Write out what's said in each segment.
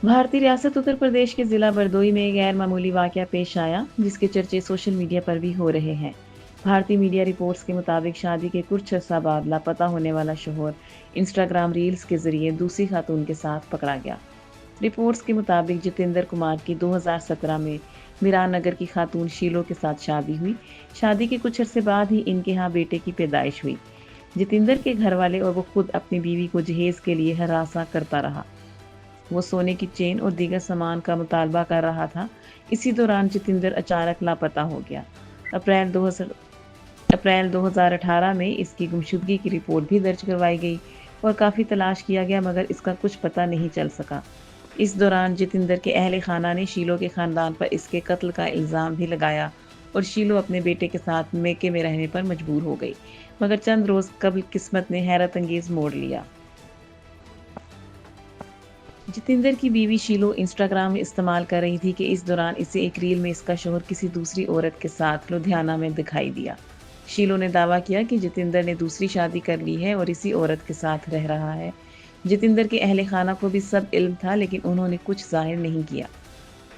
भारतीय रियासत उत्तर प्रदेश के जिला बरदोई में गैर मामूली वाकया पेश आया, जिसके चर्चे सोशल मीडिया पर भी हो रहे हैं। भारतीय मीडिया रिपोर्ट्स के मुताबिक शादी के कुछ अर्सा बाद लापता होने वाला शोहर इंस्टाग्राम रील्स के जरिए दूसरी खातून के साथ पकड़ा गया। रिपोर्ट्स के मुताबिक जितेंद्र कुमार की 2017 में मीरान नगर की खातून शीलो के साथ शादी हुई। शादी के कुछ अरसे बाद ही इनके यहाँ बेटे की पैदाइश हुई। जितेंद्र के घर वाले और वो खुद अपनी बीवी को जहेज के लिए हरासा करता रहा। वो सोने की चेन और दीगर सामान का मुतालबा कर रहा था। इसी दौरान जितेंद्र अचानक लापता हो गया। अप्रैल 2018 में इसकी गुमशुदगी की रिपोर्ट भी दर्ज करवाई गई और काफ़ी तलाश किया गया, मगर इसका कुछ पता नहीं चल सका। इस दौरान जितेंद्र के अहले खाना ने शीलो के खानदान पर इसके कत्ल का इल्ज़ाम भी लगाया और शीलो अपने बेटे के साथ मेके में रहने पर मजबूर हो गई, मगर चंद रोज़ कबल किस्मत ने हैरत अंगेज मोड़ लिया। जितेंद्र की बीवी शीलो इंस्टाग्राम इस्तेमाल कर रही थी कि इस दौरान इसे एक रील में इसका शौहर किसी दूसरी औरत के साथ लुधियाना में दिखाई दिया। शीलो ने दावा किया कि जितेंद्र ने दूसरी शादी कर ली है और इसी औरत के साथ रह रहा है। जितेंद्र के अहले खाना को भी सब इल्म था, लेकिन उन्होंने कुछ जाहिर नहीं किया।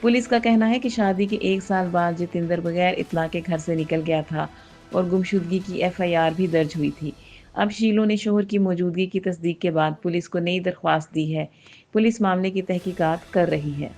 पुलिस का कहना है कि शादी के 1 साल बाद जितेंद्र बगैर इत्तला के घर से निकल गया था और गुमशुदगी की FIR भी दर्ज हुई थी। अब शीलो ने शोहर की मौजूदगी की तस्दीक के बाद पुलिस को नई दरख्वास्त दी है। पुलिस मामले की तहकीकात कर रही है।